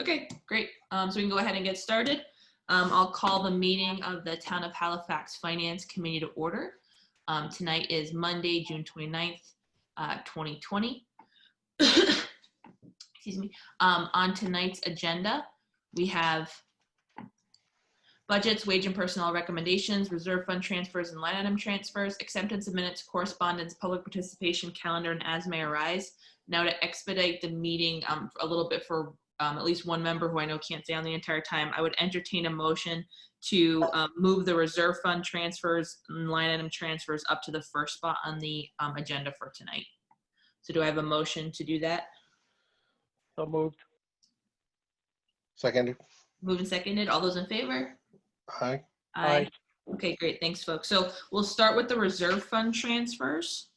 Okay, great. So we can go ahead and get started. I'll call the meeting of the Town of Halifax Finance Committee to order. Tonight is Monday, June 29th, 2020. Excuse me. On tonight's agenda, we have budgets, wage and personnel recommendations, reserve fund transfers and line item transfers, acceptance of minutes, correspondence, public participation, calendar, and as may arise. Now to expedite the meeting a little bit for at least one member who I know can't stay on the entire time, I would entertain a motion to move the reserve fund transfers and line item transfers up to the first spot on the agenda for tonight. So do I have a motion to do that? So moved. Seconded. Moved and seconded. All those in favor? Aye. Aye. Okay, great. Thanks, folks. So we'll start with the reserve fund transfers.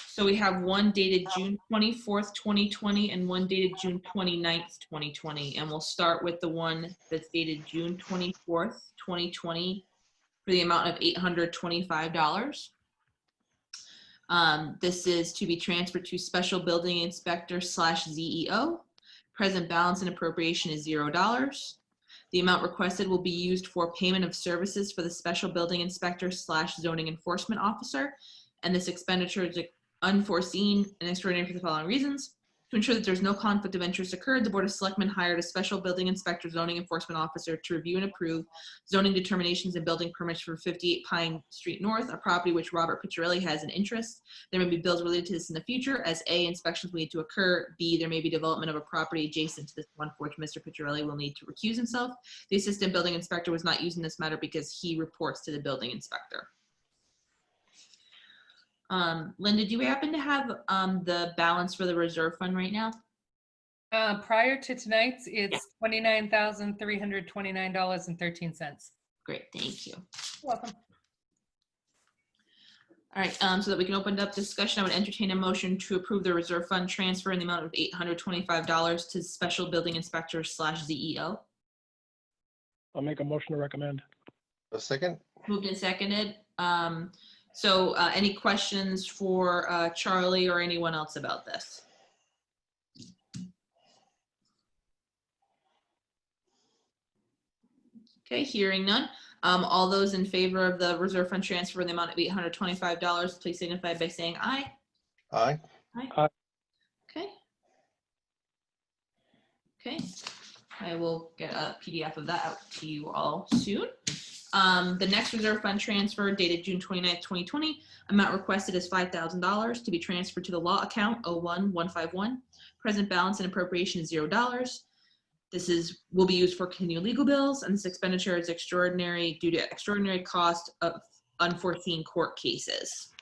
So we have one dated June 24th, 2020 and one dated June 29th, 2020. And we'll start with the one that's dated June 24th, 2020 for the amount of $825. This is to be transferred to Special Building Inspector / ZEO. Present balance and appropriation is $0. The amount requested will be used for payment of services for the Special Building Inspector / Zoning Enforcement Officer. And this expenditure is unforeseen and extraordinary for the following reasons. To ensure that there's no conflict of interest occurred, the Board of Selectmen hired a Special Building Inspector Zoning Enforcement Officer to review and approve zoning determinations and building permits for 58 Pine Street North, a property which Robert Picciarelli has an interest. There may be bills related to this in the future, as A, inspections will need to occur, B, there may be development of a property adjacent to this one for which Mr. Picciarelli will need to recuse himself. The Assistant Building Inspector was not used in this matter because he reports to the Building Inspector. Linda, do you happen to have the balance for the reserve fund right now? Prior to tonight's, it's $29,329.13. Great, thank you. Welcome. All right, so that we can open up discussion, I would entertain a motion to approve the reserve fund transfer in the amount of $825 to Special Building Inspector / ZEO. I'll make a motion to recommend. A second. Moved and seconded. So any questions for Charlie or anyone else about this? Okay, hearing none. All those in favor of the reserve fund transfer in the amount of $825, please signify by saying aye. Aye. Aye. Aye. Okay. Okay. I will get a PDF of that out to you all soon. The next reserve fund transfer dated June 29th, 2020, amount requested is $5,000 to be transferred to the law account 01151. Present balance and appropriation is $0. This will be used for continued legal bills, and this expenditure is extraordinary due to extraordinary cost of unforeseen court cases.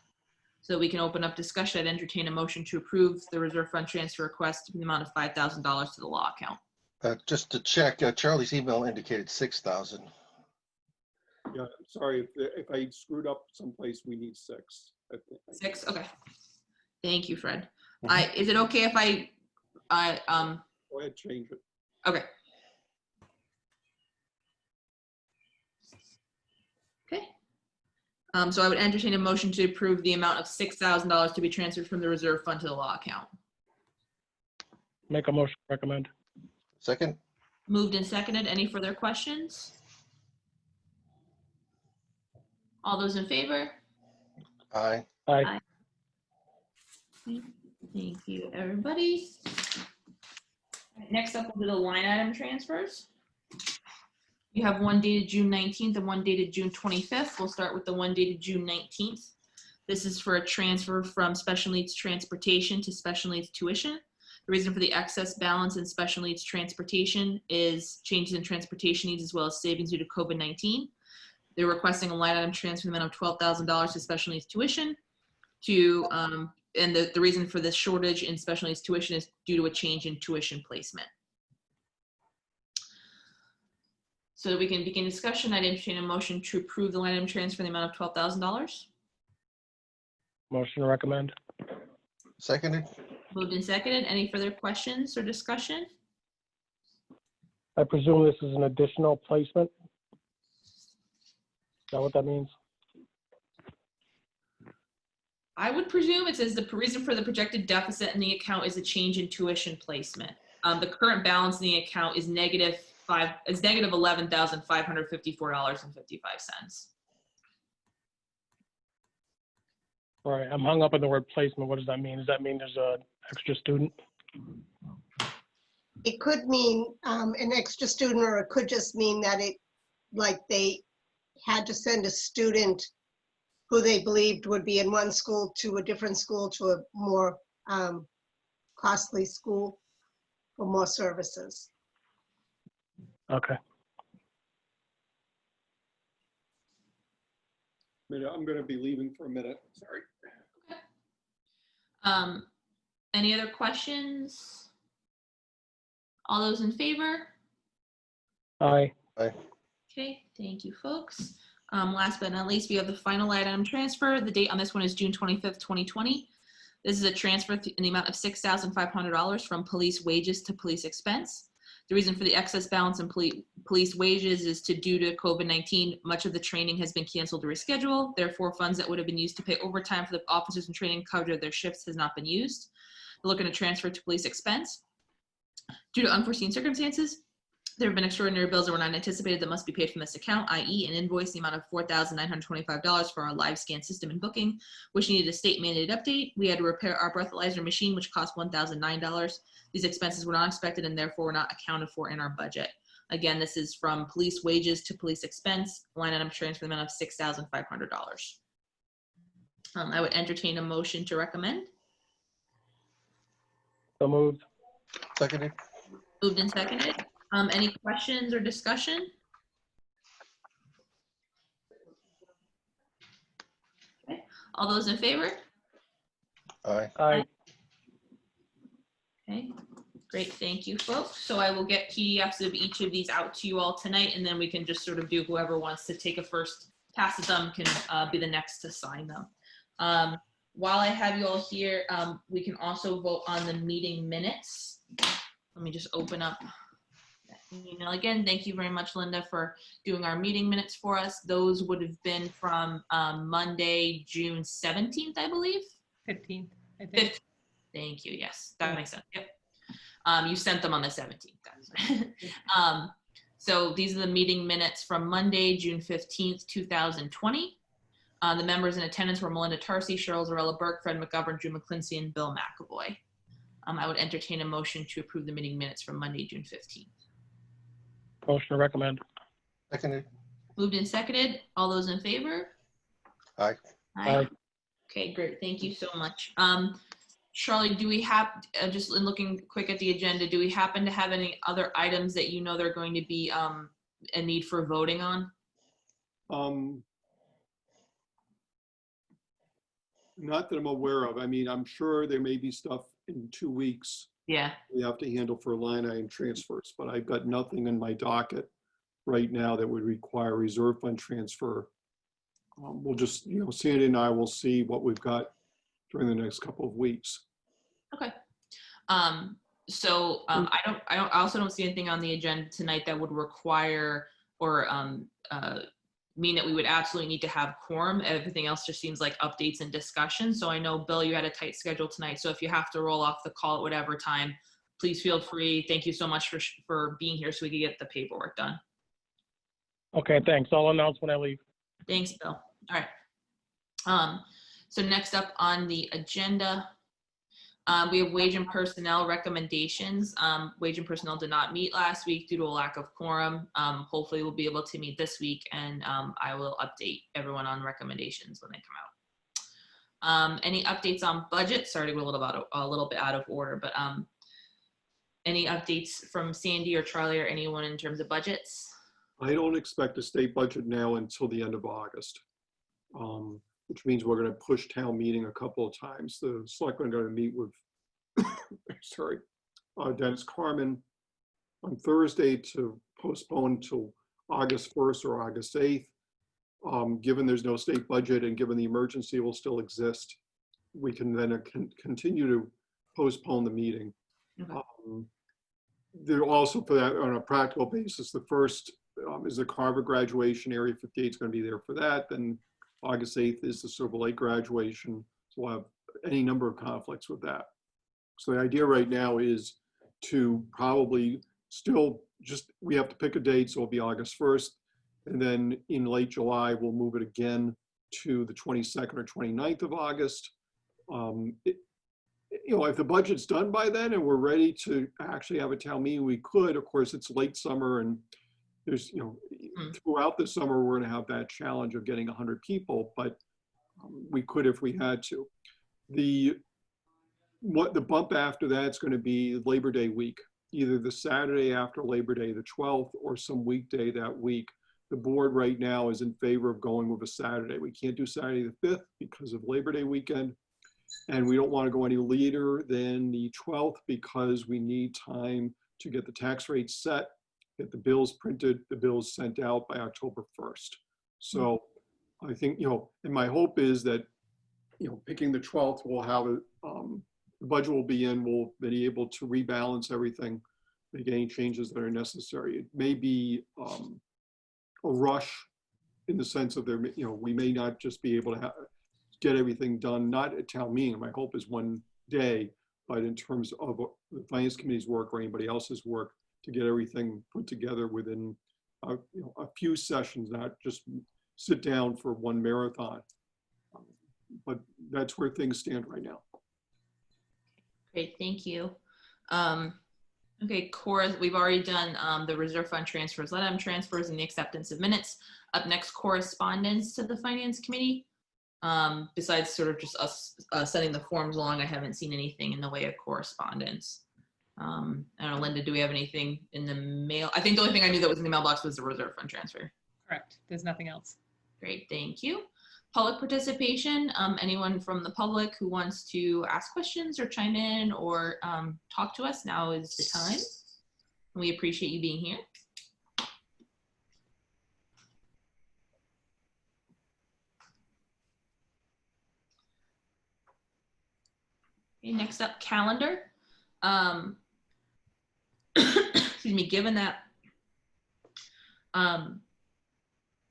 So we can open up discussion. I'd entertain a motion to approve the reserve fund transfer request in the amount of $5,000 to the law account. Just to check, Charlie's email indicated 6,000. Yeah, sorry, if I screwed up someplace, we need 6. 6, okay. Thank you, Fred. Mhm. Is it okay if I Go ahead, change it. okay. Okay. So I would entertain a motion to approve the amount of $6,000 to be transferred from the reserve fund to the law account. Make a motion to recommend. Second. Moved and seconded. Any further questions? All those in favor? Aye. Aye. Thank you, everybody. Next up will be the line item transfers. You have one dated June 19th and one dated June 25th. We'll start with the one dated June 19th. This is for a transfer from special needs transportation to special needs tuition. The reason for the excess balance in special needs transportation is changes in transportation needs as well as savings due to COVID-19. They're requesting a line item transfer in the amount of $12,000 to special needs tuition to, and the reason for this shortage in special needs tuition is due to a change in tuition placement. So that we can begin discussion, I'd entertain a motion to approve the line item transfer in the amount of $12,000. Motion to recommend. Seconded. Moved and seconded. Any further questions or discussion? I presume this is an additional placement? Is that what that means? I would presume it says the reason for the projected deficit in the account is a change in tuition placement. The current balance in the account is negative $11,554.55. All right, I'm hung up on the word placement. What does that mean? Does that mean there's an extra student? It could mean an extra student, or it could just mean that they had to send a student who they believed would be in one school to a different school to a more costly school for more services. Okay. I'm going to be leaving for a minute. Sorry. Any other questions? All those in favor? Aye. Okay, thank you, folks. Last but not least, we have the final line item transfer. The date on this one is June 25th, 2020. This is a transfer in the amount of $6,500 from police wages to police expense. The reason for the excess balance in police wages is due to COVID-19, much of the training has been canceled or rescheduled. Therefore, funds that would have been used to pay overtime for the officers in training coverage of their shifts has not been used. We're looking to transfer to police expense. Due to unforeseen circumstances, there have been extraordinary bills that were not anticipated that must be paid from this account, i.e. an invoice in the amount of $4,925 for our live scan system and booking, which needed a state mandated update. We had to repair our breathalyzer machine, which cost $1,009. These expenses were not expected and therefore were not accounted for in our budget. Again, this is from police wages to police expense, line item transfer in the amount of $6,500. I would entertain a motion to recommend. So moved. Seconded. Moved and seconded. Any questions or discussion? Okay. All those in favor? Aye. Aye. Okay, great, thank you, folks. So I will get PDFs of each of these out to you all tonight, and then we can just sort of do whoever wants to take a first pass at them can be the next to sign them. While I have you all here, we can also vote on the meeting minutes. Let me just open up that email again. Thank you very much, Linda, for doing our meeting minutes for us. Those would have been from Monday, June 17th, I believe. 15th, I think. 15th. Thank you. Yes, that makes sense. Yep. You sent them on the 17th. So these are the meeting minutes from Monday, June 15th, 2020. The members in attendance were Melinda Tarsi, Cheryl Zarella Burke, Fred McGovern, Drew McClincy, and Bill McAvoy. I would entertain a motion to approve the meeting minutes from Monday, June 15th. Motion to recommend. Seconded. Moved and seconded. All those in favor? Aye. Aye. Okay, great. Thank you so much. Charlie, do we have, just in looking quick at the agenda, do we happen to have any other items that you know they're going to be a need for voting on? Not that I'm aware of. I mean, I'm sure there may be stuff in 2 weeks Yeah. we have to handle for line item transfers, but I've got nothing in my docket right now that would require reserve fund transfer. We'll just, Sandy and I will see what we've got during the next couple of weeks. Okay. I also don't see anything on the agenda tonight that would require or mean that we would absolutely need to have quorum. Everything else just seems like updates and discussion. So I know, Bill, you had a tight schedule tonight. So if you have to roll off the call at whatever time, please feel free. Thank you so much for being here so we could get the paperwork done. Okay, thanks. I'll announce when I leave. Thanks, Bill. All right. So next up on the agenda, we have wage and personnel recommendations. Wage and personnel did not meet last week due to a lack of quorum. Hopefully we'll be able to meet this week, and I will update everyone on recommendations when they come out. Any updates on budget? Sorry to go a little bit out of order, but any updates from Sandy or Charlie or anyone in terms of budgets? I don't expect a state budget now until the end of August, which means we're going to push town meeting a couple of times. The selectmen are going to meet with, Dennis Carmen on Thursday to postpone till August 1st or August 8th. Given there's no state budget and given the emergency will still exist, we can then continue to postpone the meeting. Okay. There also, for that, on a practical basis, the first is the Carver graduation. Area 58 is going to be there for that. Then August 8th is the Silver Lake graduation. So we'll have any number of conflicts with that. So the idea right now is to probably still just, we have to pick a date, so it'll be August 1st. And then in late July, we'll move it again to the 22nd or 29th of August. If the budget's done by then and we're ready to actually have a town meeting, we could. Of course, it's late summer and there's, throughout the summer, we're going to have that challenge of getting 100 people, but we could if we had to. The bump after that's going to be Labor Day week, either the Saturday after Labor Day, the 12th, or some weekday that week. The board right now is in favor of going with a Saturday. We can't do Saturday the 5th because of Labor Day weekend. And we don't want to go any later than the 12th because we need time to get the tax rate set, get the bills printed, the bills sent out by October 1st. So I think, and my hope is that, picking the 12th, we'll have the budget will be in, we'll be able to rebalance everything, make any changes that are necessary. It may be a rush in the sense of we may not just be able to get everything done, not at town meeting. My hope is one day, but in terms of the finance committee's work or anybody else's work, to get everything put together within a few sessions, not just sit down for one marathon. But that's where things stand right now. Great, thank you. Okay, we've already done the reserve fund transfers, let them transfers, and the acceptance of minutes. Up next, correspondence to the finance committee. Besides sort of just us sending the forms along, I haven't seen anything in the way of correspondence. I don't know, Linda, do we have anything in the mail? I think the only thing I knew that was in the mailbox was the reserve fund transfer. Correct. There's nothing else. Great, thank you. Public participation, anyone from the public who wants to ask questions or chime in or talk to us, now is the time. We appreciate you being here. Okay, next up, calendar. Excuse me, given that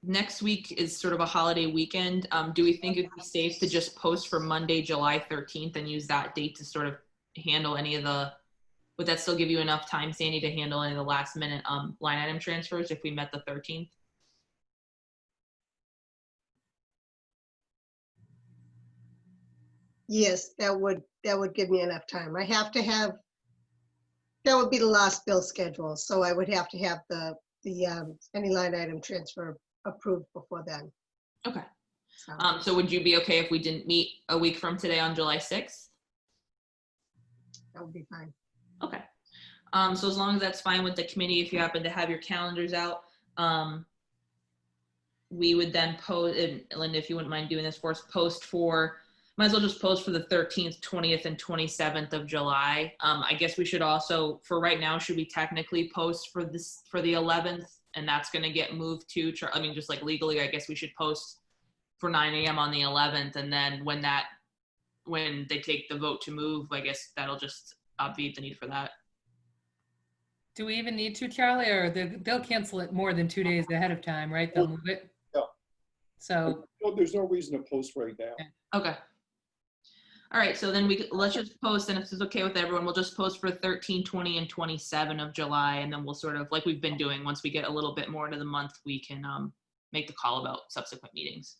next week is sort of a holiday weekend, do we think it'd be safe to just post for Monday, July 13th and use that date to sort of handle any of the, would that still give you enough time, Sandy, to handle any of the last minute line item transfers if we met the 13th? Yes, that would give me enough time. I have to have, that would be the last bill schedule, so I would have to have the any line item transfer approved before then. Okay. So So would you be okay if we didn't meet a week from today on July 6th? that would be fine. Okay. So as long as that's fine with the committee, if you happen to have your calendars out, we would then post, and Linda, if you wouldn't mind doing this for us, might as well just post for the 13th, 20th, and 27th of July. I guess we should also, for right now, should we technically post for the 11th? And that's going to get moved to, just like legally, I guess we should post for 9 a.m. on the 11th. And then when they take the vote to move, I guess that'll just obviate the need for that. Do we even need to, Charlie, or they'll cancel it more than 2 days ahead of time, right? They'll move it. Yeah. So There's no reason to post right now. Okay. All right, so then let's just post, and if it's okay with everyone, we'll just post for 13, 20, and 27 of July, and then we'll sort of, like we've been doing, once we get a little bit more into the month, we can make the call about subsequent meetings.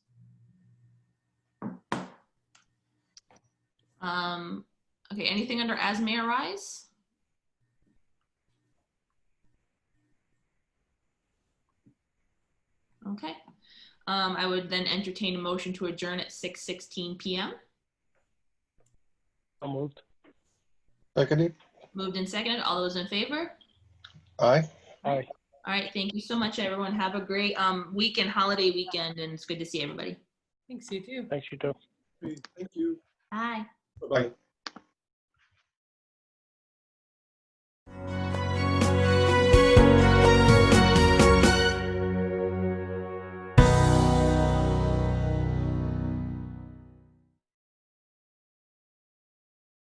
Okay, anything under as may arise? Okay. I would then entertain a motion to adjourn at 6:16 p.m. So moved. Seconded? Moved and seconded. All those in favor? Aye. Aye. All right. Thank you so much, everyone. Have a great weekend, holiday weekend, and it's good to see everybody. thanks, you too. Thanks, you too. Okay, thank you. Bye. Bye-bye.